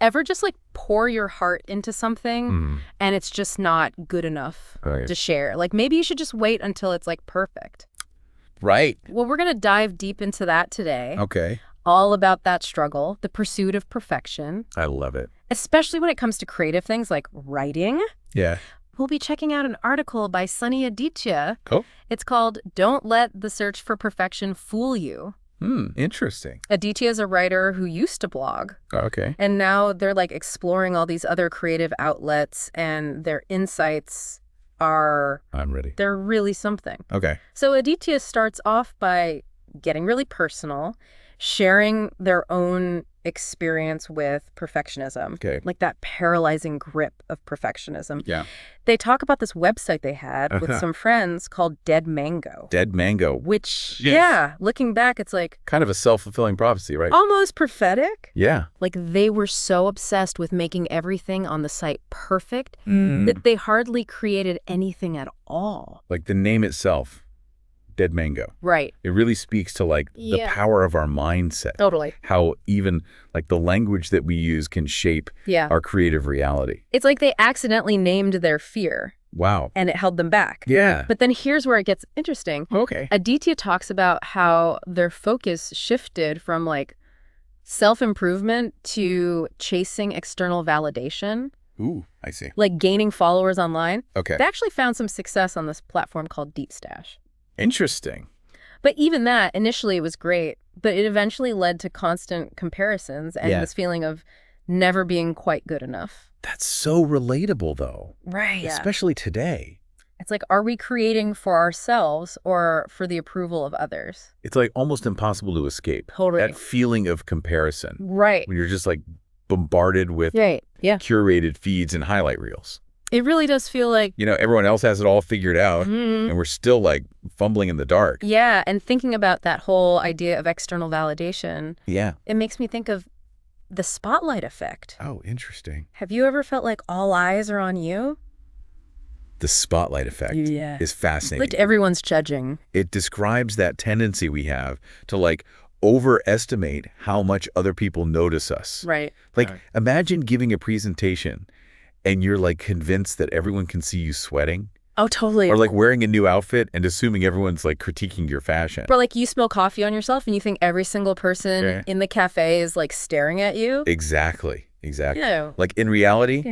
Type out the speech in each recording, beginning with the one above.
Ever just like pour your heart into something and it's just not good enough to share? Like maybe you should just wait until it's like perfect. Right. Well, we're going to dive deep into that today. Okay. All about that struggle, the pursuit of perfection. I love it. Especially when it comes to creative things like writing. Yeah. We'll be checking out an article by Sunny Aditya. Oh. It's called Don't Let the Search for Perfection Fool You. Interesting. Aditya is a writer who used to blog. Okay. And now they're like exploring all these other creative outlets, and their insights are... I'm ready. They're really something. Okay. So Aditya starts off by getting really personal, sharing their own experience with perfectionism. Okay. Like that paralyzing grip of perfectionism. Yeah. They talk about this website they had with some friends called Dead Mango. Dead Mango. Which, Yes. yeah, looking back, it's like... Kind of a self-fulfilling prophecy, right? almost prophetic. Yeah. Like they were so obsessed with making everything on the site perfect that they hardly created anything at all. Like the name itself, Dead Mango. Right. It really speaks to like the power of our mindset. Totally. How even like the language that we use can shape our creative reality. It's like they accidentally named their fear. Wow. And it held them back. Yeah. But then here's where it gets interesting. Okay. Aditya talks about how their focus shifted from like self-improvement to chasing external validation. Ooh, I see. Like gaining followers online. Okay. They actually found some success on this platform called Deep Stash. Interesting. But even that, initially it was great, but it eventually led to constant comparisons and this feeling of never being quite good enough. That's so relatable, though. Right. Especially today. It's like, are we creating for ourselves or for the approval of others? It's like almost impossible to escape. Totally. That feeling of comparison. Right. When you're just like bombarded with curated feeds and highlight reels. It really does feel like... You know, everyone else has it all figured out, and we're still, like, fumbling in the dark. Yeah, and thinking about that whole idea of external validation, it makes me think of the spotlight effect. Oh, interesting. Have you ever felt like all eyes are on you? The spotlight effect is fascinating. Like everyone's judging. It describes that tendency we have to, like, overestimate how much other people notice us. Right. Like, imagine giving a presentation and you're like convinced that everyone can see you sweating. Oh, totally. Or like wearing a new outfit and assuming everyone's like critiquing your fashion. Or like you spill coffee on yourself and you think every single person in the cafe is like staring at you. Exactly. Exactly. Yeah. Like in reality,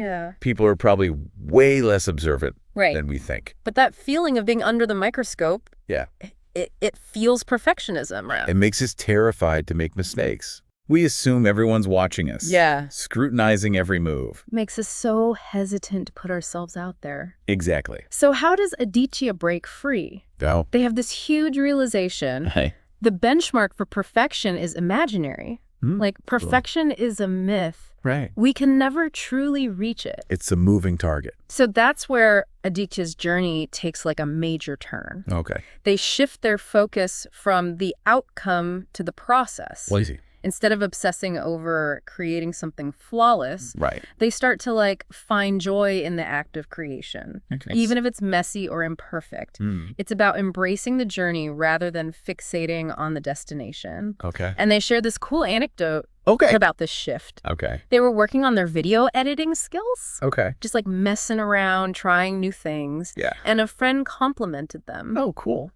people are probably way less observant than we think. But that feeling of being under the microscope, it feels perfectionism, right? It makes us terrified to make mistakes. We assume everyone's watching us. Scrutinizing every move. Makes us so hesitant to put ourselves out there. Exactly. So how does Aditya break free? Oh. They have this huge realization. The benchmark for perfection is imaginary. Like perfection is a myth. Right. We can never truly reach it. It's a moving target. So that's where Aditya's journey takes like a major turn. Okay. They shift their focus from the outcome to the process. Lazy. Instead of obsessing over creating something flawless, they start to like find joy in the act of creation, even if it's messy or imperfect. It's about embracing the journey rather than fixating on the destination. And they share this cool anecdote about this shift. They were working on their video editing skills. Just like messing around, trying new things. And a friend complimented them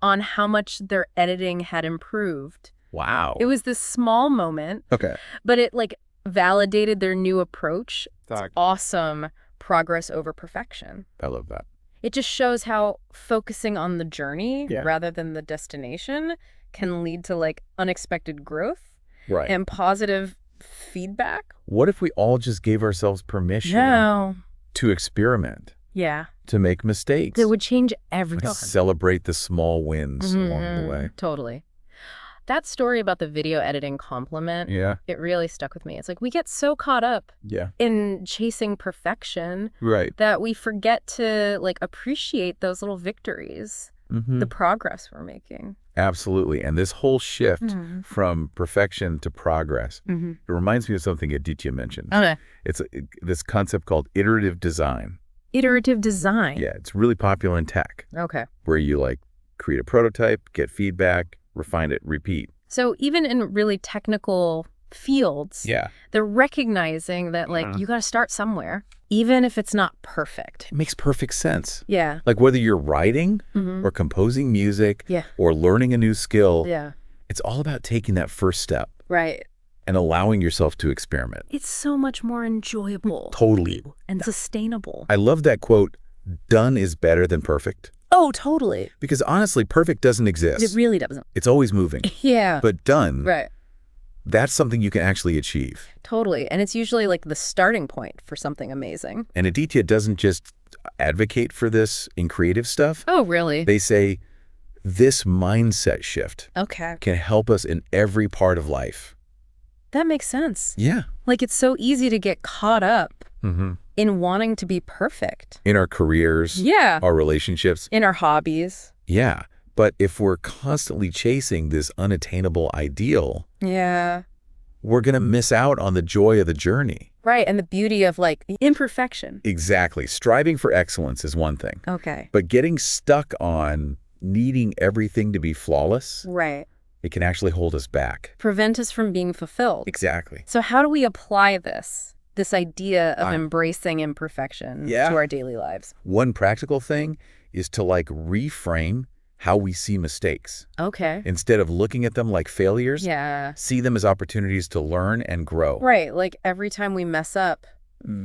on how much their editing had improved. Wow. It was this small moment, but it like validated their new approach. It's awesome progress over perfection. I love that. It just shows how focusing on the journey rather than the destination can lead to like unexpected growth and positive feedback. What if we all just gave ourselves permission to experiment? To make mistakes. It would change everything. Like celebrate the small wins along the way. Totally. That story about the video editing compliment, it really stuck with me. It's like we get so caught up in chasing perfection that we forget to like appreciate those little victories, the progress we're making. Absolutely. And this whole shift from perfection to progress, it reminds me of something Aditya mentioned. It's this concept called iterative design. Iterative design? Yeah, it's really popular in tech. Where you like create a prototype, get feedback, refine it, repeat. So even in really technical fields. Yeah. They're recognizing that, like, you got to start somewhere, even if it's not perfect. It makes perfect sense. Yeah. Like whether you're writing or composing music or learning a new skill, it's all about taking that first step. Right. And allowing yourself to experiment. It's so much more enjoyable. Totally. And sustainable. I love that quote, done is better than perfect. Oh, totally. Because honestly, perfect doesn't exist. It really doesn't. It's always moving. Yeah. But done, right. That's something you can actually achieve. Totally. And it's usually like the starting point for something amazing. And Aditya doesn't just advocate for this in creative stuff. Oh, really? They say this mindset shift can help us in every part of life. That makes sense. Yeah. Like it's so easy to get caught up in wanting to be perfect. In our careers. Yeah. Our relationships. In our hobbies. Yeah. But if we're constantly chasing this unattainable ideal, we're going to miss out on the joy of the journey. Right. And the beauty of like imperfection. Exactly. Striving for excellence is one thing. Okay. But getting stuck on needing everything to be flawless. Right. It can actually hold us back. Prevent us from being fulfilled. Exactly. So how do we apply this idea of embracing imperfection to our daily lives? One practical thing is to like reframe how we see mistakes. Okay. Instead of looking at them like failures, yeah, see them as opportunities to learn and grow. Right. Like every time we mess up,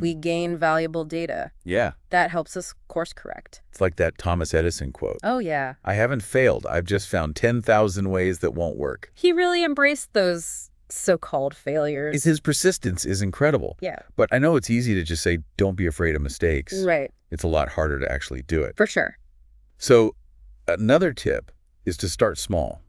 we gain valuable data. Yeah. That helps us course correct. It's like that Thomas Edison quote. Oh, yeah. I haven't failed. I've just found 10,000 ways that won't work. He really embraced those so-called failures. His persistence is incredible. Yeah. But I know it's easy to just say, don't be afraid of mistakes. Right. It's a lot harder to actually do it. For sure. So another tip is to start small.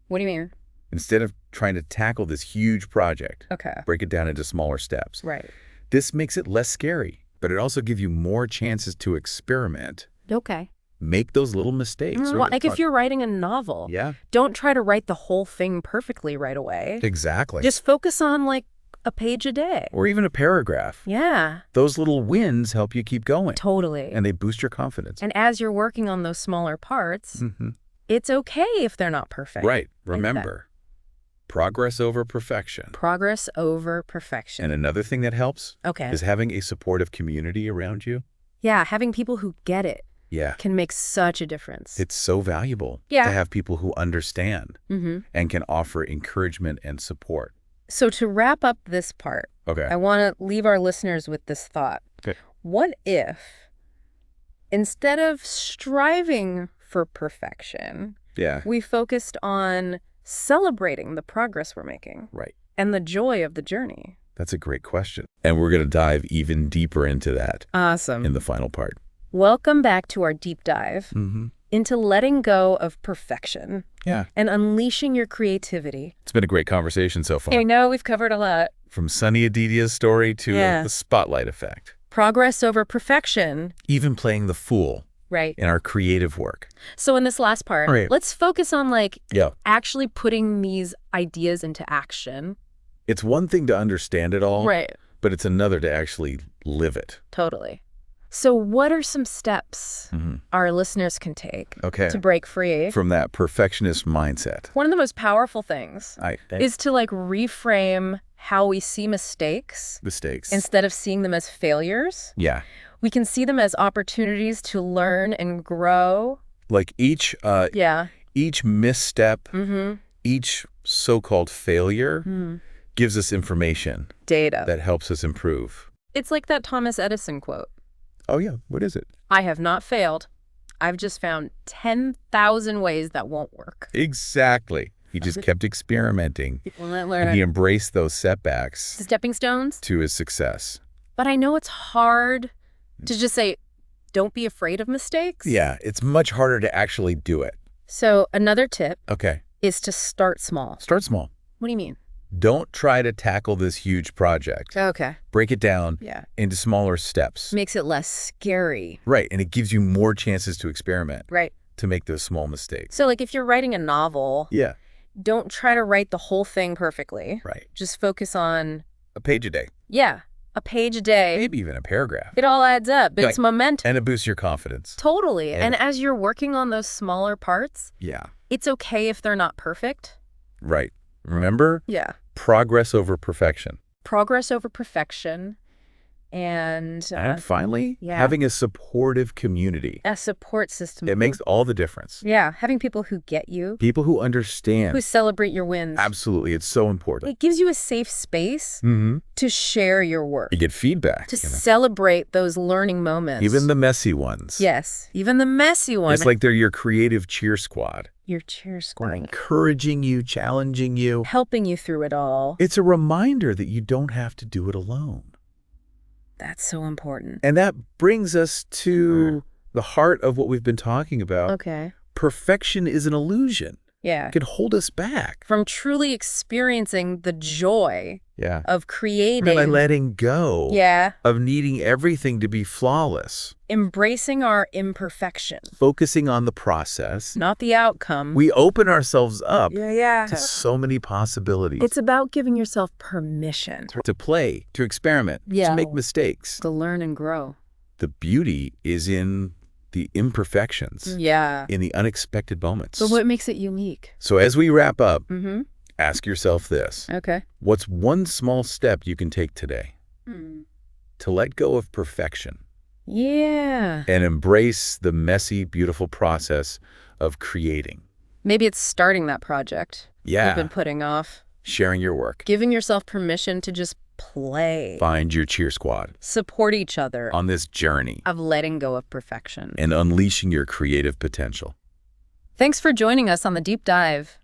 What do you mean? Instead of trying to tackle this huge project, break it down into smaller steps. Right. This makes it less scary, but it also gives you more chances to experiment. Okay. Make those little mistakes. Well, like if you're writing a novel, don't try to write the whole thing perfectly right away. Exactly. Just focus on like a page a day. Or even a paragraph. Yeah. Those little wins help you keep going. Totally. And they boost your confidence. And as you're working on those smaller parts, it's okay if they're not perfect. Right. Remember, progress over perfection. Progress over perfection. And another thing that helps is having a supportive community around you. Yeah, having people who get it. Yeah. Can make such a difference. It's so valuable to have people who understand and can offer encouragement and support. So to wrap up this part, I want to leave our listeners with this thought. What if, instead of striving for perfection, we focused on celebrating the progress we're making? Right. And the joy of the journey? That's a great question. And we're going to dive even deeper into that. Awesome. In the final part. Welcome back to our deep dive into letting go of perfection and unleashing your creativity. It's been a great conversation so far. I know we've covered a lot. From Sunny Aditya's story to the spotlight effect. Progress over perfection. Even playing the fool in our creative work. So in this last part, let's focus on like actually putting these ideas into action. It's one thing to understand it all, but it's another to actually live it. Totally. So what are some steps our listeners can take to break free from that perfectionist mindset? One of the most powerful things is to like reframe how we see mistakes. Instead of seeing them as failures. Yeah. We can see them as opportunities to learn and grow. Like each misstep, each so-called failure gives us information. Data. That helps us improve. It's like that Thomas Edison quote. Oh, yeah. What is it? I have not failed. I've just found 10,000 ways that won't work. Exactly. He just kept experimenting. And he embraced those setbacks. The stepping stones. To his success. But I know it's hard to just say, don't be afraid of mistakes. Yeah. It's much harder to actually do it. So another tip is to start small. Start small. What do you mean? Don't try to tackle this huge project. Break it down into smaller steps. Makes it less scary. Right. And it gives you more chances to experiment. Right. To make those small mistakes. So like if you're writing a novel, don't try to write the whole thing perfectly. Right. Just focus on a page a day. Yeah. A page a day. Maybe even a paragraph. It all adds up. It's momentum. And it boosts your confidence. Totally. And as you're working on those smaller parts, it's okay if they're not perfect. Right. Remember? Progress over perfection. Progress over perfection. And finally, having a supportive community. A support system. It makes all the difference. Yeah, having people who get you. People who understand. Who celebrate your wins. Absolutely. It's so important. It gives you a safe space to share your work. You get feedback. To celebrate those learning moments. Even the messy ones. Yes, even the messy ones. It's like they're your creative cheer squad. Your cheer squad. Encouraging you, challenging you. Helping you through it all. It's a reminder that you don't have to do it alone. That's so important. And that brings us to the heart of what we've been talking about. Okay. Perfection is an illusion. Yeah. It can hold us back. From truly experiencing the joy of creating. By letting go of needing everything to be flawless. Embracing our imperfection. Focusing on the process. Not the outcome. We open ourselves up to so many possibilities. It's about giving yourself permission. To play, to experiment, to make mistakes. To learn and grow. The beauty is in the imperfections. In the unexpected moments. But what makes it unique? So as we wrap up, ask yourself this. Okay. What's one small step you can take today to let go of perfection? Yeah. And embrace the messy, beautiful process of creating. Maybe it's starting that project you've been putting off. Sharing your work. Giving yourself permission to just play. Find your cheer squad. Support each other. On this journey. Of letting go of perfection. And unleashing your creative potential. Thanks for joining us on The Deep Dive.